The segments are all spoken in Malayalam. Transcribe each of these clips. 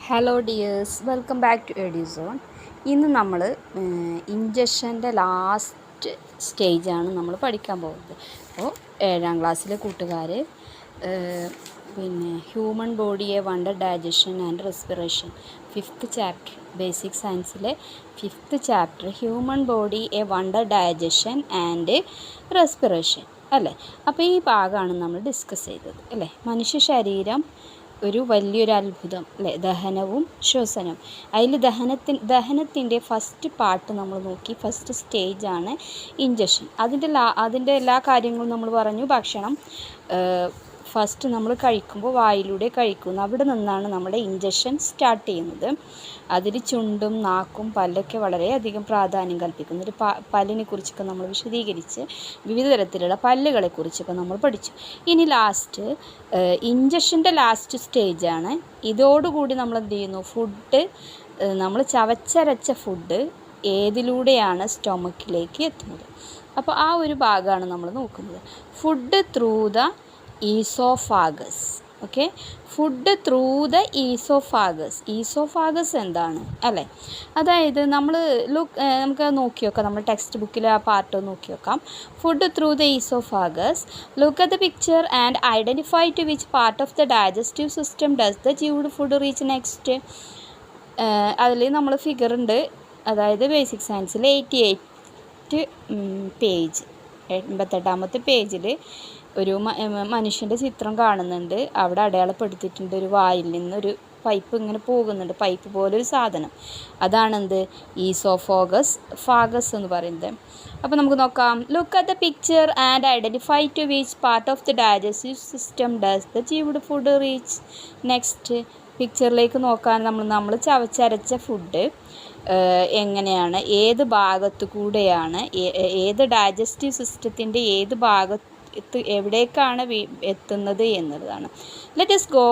Hello dears, welcome back to Eduzone. ഇന്ന് നമ്മൾ ഇഞ്ചക്ഷൻ്റെ ലാസ്റ്റ് സ്റ്റേജാണ് നമ്മൾ പഠിക്കാൻ പോകുന്നത്. അപ്പോൾ 7ാം ക്ലാസ്സിലെ കൂട്ടുകാർ ഹ്യൂമൻ ബോഡിയെ wonder digestion and respiration 5th chapter, basic സയൻസിലെ 5th chapter human body a wonder digestion and respiration അല്ലേ. അപ്പോൾ ഈ ഭാഗമാണ് നമ്മൾ ഡിസ്കസ് ചെയ്തത് അല്ലേ. മനുഷ്യ ശരീരം ഒരു വലിയൊരു അത്ഭുതം അല്ലേ, ദഹനവും ശ്വസനവും. അതിൽ ദഹനത്തിൻ്റെ ഫസ്റ്റ് പാർട്ട് നമ്മൾ നോക്കി. ഫസ്റ്റ് സ്റ്റേജാണ് ഇഞ്ചക്ഷൻ. അതിൻ്റെ എല്ലാ കാര്യങ്ങളും നമ്മൾ പറഞ്ഞു. ഭക്ഷണം ഫസ്റ്റ് നമ്മൾ കഴിക്കുമ്പോൾ വായിലൂടെ കഴിക്കുന്നു, അവിടെ നിന്നാണ് നമ്മുടെ ഇഞ്ചക്ഷൻ സ്റ്റാർട്ട് ചെയ്യുന്നത്. അതിൽ ചുണ്ടും നാക്കും പല്ലൊക്കെ വളരെയധികം പ്രാധാന്യം കൽപ്പിക്കുന്നു. ഒരു പല്ലിനെ കുറിച്ചൊക്കെ നമ്മൾ വിശദീകരിച്ച് വിവിധ തരത്തിലുള്ള പല്ലുകളെക്കുറിച്ചൊക്കെ നമ്മൾ പഠിച്ചു. ഇനി ലാസ്റ്റ് ഇഞ്ചക്ഷൻ്റെ ലാസ്റ്റ് സ്റ്റേജാണ്. ഇതോടുകൂടി നമ്മൾ എന്ത് ചെയ്യുന്നു, ഫുഡ് നമ്മൾ ചവച്ചരച്ച ഫുഡ് ഏതിലൂടെയാണ് സ്റ്റൊമക്കിലേക്ക് എത്തുന്നത്. അപ്പോൾ ആ ഒരു ഭാഗമാണ് നമ്മൾ നോക്കുന്നത്. Food through the oesophagus. Okay, food through the oesophagus. Oesophagus എന്താണ് അല്ലേ? അതായത് നമുക്ക് നോക്കി നോക്കാം, നമ്മൾ ടെക്സ്റ്റ് ബുക്കിൽ ആ പാർട്ട് നോക്കി നോക്കാം. Food through the oesophagus. Look at the picture and identify to which part of the digestive system does the chewed food reach next. അതിൽ നമ്മൾ ഫിഗർ ഉണ്ട്, അതായത് ബേസിക് സയൻസിൽ 88 പേജ്, 88ാമത്തെ പേജിൽ ഒരു മനുഷ്യൻ്റെ ചിത്രം കാണുന്നുണ്ട്. അവിടെ അടയാളപ്പെടുത്തിയിട്ടുണ്ട് ഒരു വായിൽ നിന്നൊരു പൈപ്പ് ഇങ്ങനെ പോകുന്നുണ്ട്, പൈപ്പ് പോലൊരു സാധനം. അതാണെന്ത്, ഈസോഫാഗസ് എന്ന് പറയുന്നത്. അപ്പോൾ നമുക്ക് നോക്കാം. Look at the picture and identify to which part of the digestive system does the chewed food reach next. പിക്ചറിലേക്ക് നോക്കാൻ നമ്മൾ ചവച്ചരച്ച ഫുഡ് എങ്ങനെയാണ്, ഏത് ഭാഗത്തു കൂടെയാണ്, ഏത് ഡൈജസ്റ്റീവ് സിസ്റ്റത്തിൻ്റെ ഏത് എവിടേക്കാണ് എത്തുന്നത് എന്നുള്ളതാണ്. Let us go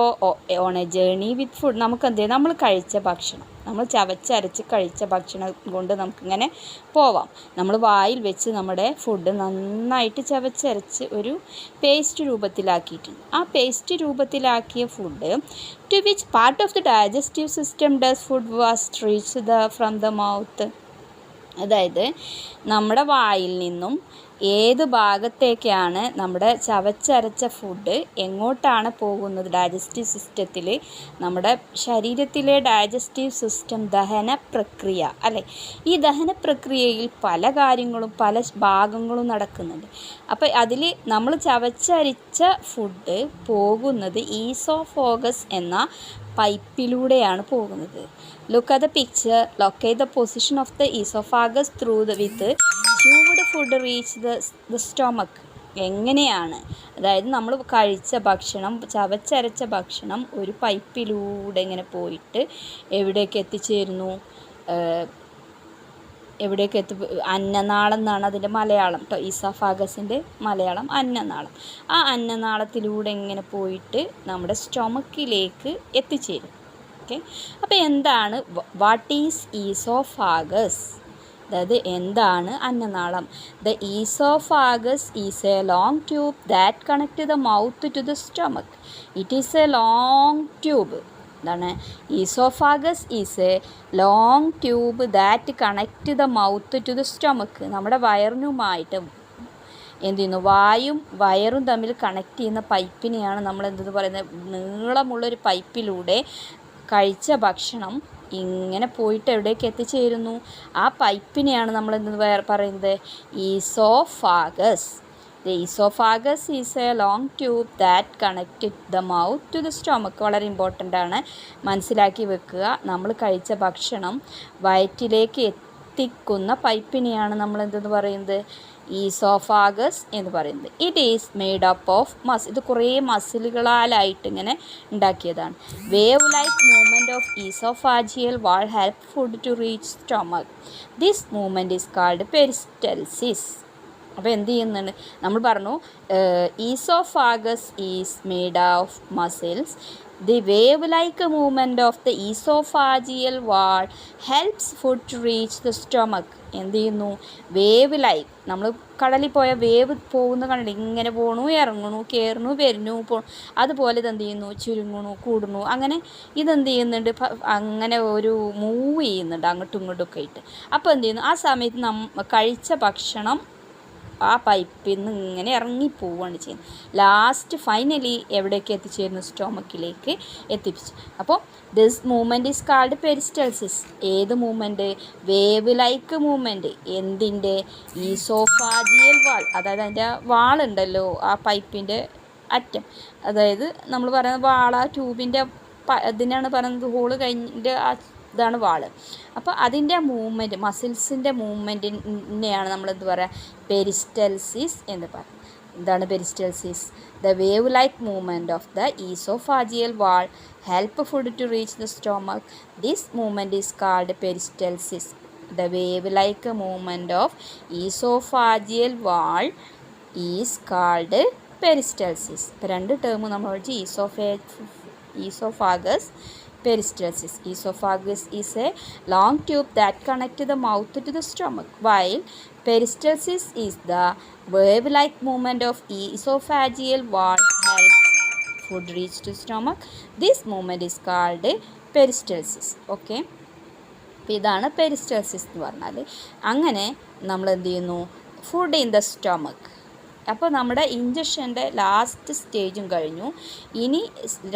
on A journey with food. നമുക്കെന്ത് ചെയ്യാം, നമ്മൾ കഴിച്ച ഭക്ഷണം, നമ്മൾ ചവച്ചരച്ച് കഴിച്ച ഭക്ഷണം കൊണ്ട് നമുക്കിങ്ങനെ പോവാം. നമ്മൾ വായിൽ വെച്ച് നമ്മുടെ ഫുഡ് നന്നായിട്ട് ചവച്ചരച്ച് ഒരു പേസ്റ്റ് രൂപത്തിലാക്കിയിട്ടുണ്ട്. ആ പേസ്റ്റ് രൂപത്തിലാക്കിയ food to which part of the digestive system does food was reach from the mouth. അതായത് നമ്മുടെ വായിൽ നിന്നും ഏത് ഭാഗത്തേക്കാണ് നമ്മുടെ ചവച്ചരച്ച ഫുഡ് എങ്ങോട്ടാണ് പോകുന്നത് ഡൈജസ്റ്റീവ് സിസ്റ്റത്തിൽ. നമ്മുടെ ശരീരത്തിലെ ഡൈജസ്റ്റീവ് സിസ്റ്റം ദഹന പ്രക്രിയ അല്ലേ. ഈ ദഹന പ്രക്രിയയിൽ പല കാര്യങ്ങളും പല ഭാഗങ്ങളും നടക്കുന്നുണ്ട്. അപ്പോൾ അതിൽ നമ്മൾ ചവച്ചരച്ച ഫുഡ് പോകുന്നത് ഈസോഫാഗസ് എന്ന പൈപ്പിലൂടെയാണ് പോകുന്നത്. Look at the picture, locate the position of the oesophagus through with ച്യൂഡ് food reach the stomach. എങ്ങനെയാണ്, അതായത് നമ്മൾ കഴിച്ച ഭക്ഷണം, ചവച്ചരച്ച ഭക്ഷണം ഒരു പൈപ്പിലൂടെ ഇങ്ങനെ പോയിട്ട് എവിടേക്ക് എത്തിച്ചേരുന്നു, അന്നനാളം എന്നാണ് അതിൻ്റെ മലയാളം കേട്ടോ. ഈസോഫാഗസിൻ്റെ മലയാളം അന്നനാളം. ആ അന്നനാളത്തിലൂടെ ഇങ്ങനെ പോയിട്ട് നമ്മുടെ സ്റ്റൊമക്കിലേക്ക് എത്തിച്ചേരും. ഓക്കെ, അപ്പോൾ എന്താണ്, വാട്ട് ഈസ് ഈസോഫാഗസ്, അതായത് എന്താണ് അന്നനാളം? The oesophagus is a long tube that connect the mouth to the stomach. It is a long tube. എന്താണ്, oesophagus is a long tube that connect the mouth to the stomach. നമ്മുടെ വയറിനുമായിട്ട് എന്ത് ചെയ്യുന്നു, വായും വയറും തമ്മിൽ കണക്ട് ചെയ്യുന്ന പൈപ്പിനെയാണ് നമ്മൾ എന്തെന്ന് പറയുന്നത്, നീളമുള്ളൊരു പൈപ്പിലൂടെ കഴിച്ച ഭക്ഷണം ഇങ്ങനെ പോയിട്ട് എവിടേക്ക് എത്തിച്ചേരുന്നു, ആ പൈപ്പിനെയാണ് നമ്മൾ എന്തെന്ന് പറയുന്നത്, oesophagus. The esophagus is a long tube that connected the mouth to the stomach. വളരെ ഇമ്പോർട്ടൻ്റ് ആണ്, മനസ്സിലാക്കി വെക്കുക. നമ്മൾ കഴിച്ച ഭക്ഷണം വയറ്റിലേക്ക് എത്തിക്കുന്ന പൈപ്പിനെയാണ് നമ്മൾ എന്തെന്ന് പറയുന്നത്, ഈസോഫാഗസ് എന്ന് പറയുന്നത്. It is made up of ഇത് കുറേ മസിലുകളാലായിട്ട് ഇങ്ങനെ ഉണ്ടാക്കിയതാണ്. Wave like movement of oesophageal wall help food to reach stomach. This movement is called peristalsis. അപ്പോൾ എന്ത് ചെയ്യുന്നുണ്ട് നമ്മൾ പറഞ്ഞു oesophagus is made of muscles. The wave like movement of the oesophageal wall helps food to reach the stomach. എന്ത് ചെയ്യുന്നു? വേവ് ലൈക്ക്, നമ്മൾ കടലിൽ പോയ വേവ് പോകുന്ന കണ്ടിട്ട് ഇങ്ങനെ പോകണു, ഇറങ്ങണു, കയറണു, വരുന്നു, അതുപോലെ ഇതെന്ത് ചെയ്യുന്നു? ചുരുങ്ങണു, കൂടുന്നു. അങ്ങനെ ഇതെന്ത് ചെയ്യുന്നുണ്ട്? അങ്ങനെ ഒരു മൂവ് ചെയ്യുന്നുണ്ട് അങ്ങോട്ടും ഇങ്ങോട്ടും ഒക്കെ ആയിട്ട്. അപ്പോൾ എന്ത് ചെയ്യുന്നു? ആ സമയത്ത് കഴിച്ച ഭക്ഷണം ആ പൈപ്പിൽ നിന്ന് ഇങ്ങനെ ഇറങ്ങിപ്പോവുകയാണ് ചെയ്യുന്നത്. ലാസ്റ്റ് ഫൈനലി എവിടേക്ക് എത്തിച്ചേരുന്നു? സ്റ്റൊമക്കിലേക്ക് എത്തിപ്പിച്ചു. അപ്പോൾ ദിസ് മൂവ്മെൻറ്റ് ഈസ് കാൾഡ് പെരിസ്റ്റൾസിസ്. ഏത് മൂവ്മെൻറ്റ്? Wave like movement. എന്തിൻ്റെ? ഈസോഫാജിയൽ വാൾ, അതായത് അതിൻ്റെ വാളുണ്ടല്ലോ, ആ പൈപ്പിൻ്റെ അറ്റം, അതായത് നമ്മൾ പറയുന്നത് വാൾ, ആ ട്യൂബിൻ്റെ ഇതിനാണ് പറയുന്നത്, ഹോള് കഴിഞ്ഞിട്ട് ആ ഇതാണ് വാള്. അപ്പോൾ അതിൻ്റെ മൂവ്മെൻറ്റ്, മസിൽസിൻ്റെ മൂവ്മെൻറ്റിനെയാണ് നമ്മളെന്ത് പറയുക? പെരിസ്റ്റൽസിസ് എന്ന് പറയും. എന്താണ് peristalsis? The wave like movement of the oesophageal wall help food to reach the stomach. This movement is called peristalsis. The wave like movement of oesophageal wall is called peristalsis. ഇപ്പോൾ രണ്ട് ടേം നമ്മൾ പഠിച്ച്, oesophagus, peristalsis. Esophagus is a long tube that connects the mouth to the stomach, while peristalsis is the wave-like movement of esophageal wall helps food reach to stomach. This movement is called peristalsis. Okay. അപ്പോൾ ഇതാണ് പെരിസ്റ്റൽസിസ് എന്ന് പറഞ്ഞാൽ. അങ്ങനെ നമ്മൾ എന്ത് ചെയ്യുന്നു? Food in the stomach. അപ്പോൾ നമ്മുടെ ഇഞ്ചക്ഷൻ്റെ ലാസ്റ്റ് സ്റ്റേജും കഴിഞ്ഞു. ഇനി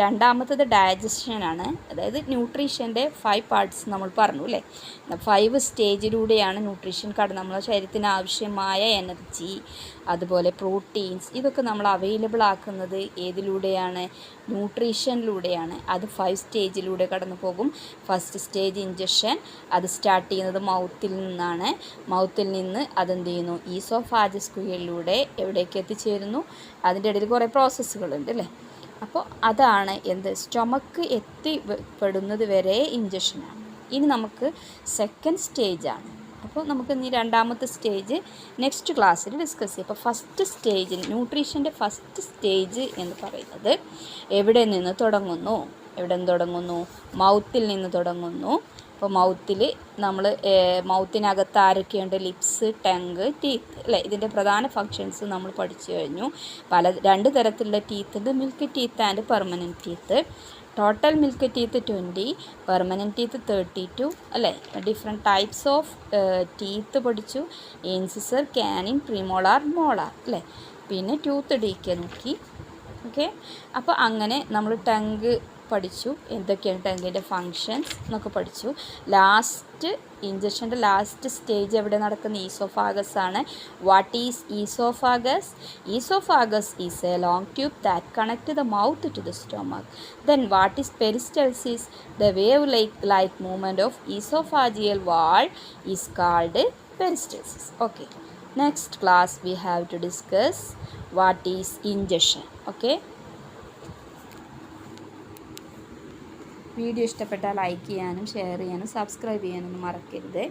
രണ്ടാമത്തത് ഡൈജഷനാണ്. അതായത് ന്യൂട്രീഷൻ്റെ 5 പാർട്സ് നമ്മൾ പറഞ്ഞു അല്ലേ. 5 സ്റ്റേജിലൂടെയാണ് ന്യൂട്രീഷൻ നമ്മുടെ ശരീരത്തിന് ആവശ്യമായ എനർജി, അതുപോലെ പ്രോട്ടീൻസ്, ഇതൊക്കെ നമ്മൾ അവൈലബിൾ ആക്കുന്നത് ഏതിലൂടെയാണ്? ന്യൂട്രീഷനിലൂടെയാണ്. അത് 5 സ്റ്റേജിലൂടെ കടന്നു പോകും. ഫസ്റ്റ് സ്റ്റേജ് ഇഞ്ചക്ഷൻ, അത് സ്റ്റാർട്ട് ചെയ്യുന്നത് മൗത്തിൽ നിന്നാണ്. മൗത്തിൽ നിന്ന് അതെന്ത് ചെയ്യുന്നു? ഈസോഫാജസ് കുഴലിലൂടെ എവിടേക്ക് എത്തിച്ചേരുന്നു? അതിൻ്റെ ഇടയിൽ കുറേ പ്രോസസ്സുകളുണ്ട് അല്ലേ. അപ്പോൾ അതാണ് എന്ത്? സ്റ്റൊമക്ക് എത്തിപ്പെടുന്നത് വരെ ഇഞ്ചക്ഷനാണ്. ഇനി നമുക്ക് സെക്കൻഡ് സ്റ്റേജാണ്. അപ്പോൾ നമുക്ക് ഇനി രണ്ടാമത്തെ സ്റ്റേജ് നെക്സ്റ്റ് ക്ലാസ്സിൽ ഡിസ്കസ് ചെയ്യാം. അപ്പോൾ ഫസ്റ്റ് സ്റ്റേജ്, ന്യൂട്രീഷൻ്റെ ഫസ്റ്റ് സ്റ്റേജ് എന്ന് പറയുന്നത് എവിടെ നിന്ന് തുടങ്ങുന്നു? മൗത്തിൽ നിന്ന് തുടങ്ങുന്നു. അപ്പോൾ മൗത്തിൽ നമ്മൾ മൗത്തിനകത്ത് ആരൊക്കെയുണ്ട്? ലിപ്സ്, ടങ്, ടീത്ത് അല്ലേ. ഇതിൻ്റെ പ്രധാന ഫങ്ഷൻസ് നമ്മൾ പഠിച്ചു കഴിഞ്ഞു. 2 തരത്തിലുള്ള ടീത്ത് ഉണ്ട്, milk teeth and permanent teeth. Total milk teeth 20, permanent teeth 32 അല്ലേ. ഡിഫറെൻറ്റ് ടൈപ്സ് ഓഫ് ടീത്ത് പഠിച്ചു. ഇൻസിസർ, കാനിൻ, പ്രീമോളാർ, മോളാർ അല്ലേ. പിന്നെ ടൂത്ത് ഡീക്കെ നോക്കി. ഓക്കെ. അപ്പോൾ അങ്ങനെ നമ്മൾ ടങ്ക് പഠിച്ചു, എന്തൊക്കെയാണ് ടങ്കിൻ്റെ ഫങ്ഷൻസ് എന്നൊക്കെ പഠിച്ചു. ലാസ്റ്റ് ഇഞ്ചക്ഷൻ്റെ ലാസ്റ്റ് സ്റ്റേജ് എവിടെ നടക്കുന്ന? ഈസോഫാഗസ് ആണ്. What is oesophagus? Oesophagus is a long tube that connect the mouth to the stomach. Then what is peristalsis? The wave like movement of oesophageal wall is called peristalsis. Okay. Next class we have to discuss what is ingestion. Okay. Video ഇഷ്ടപ്പെട്ടാൽ ലൈക്ക് ചെയ്യാനും ഷെയർ ചെയ്യാനും സബ്സ്ക്രൈബ് ചെയ്യാനൊന്നും മറക്കരുത്.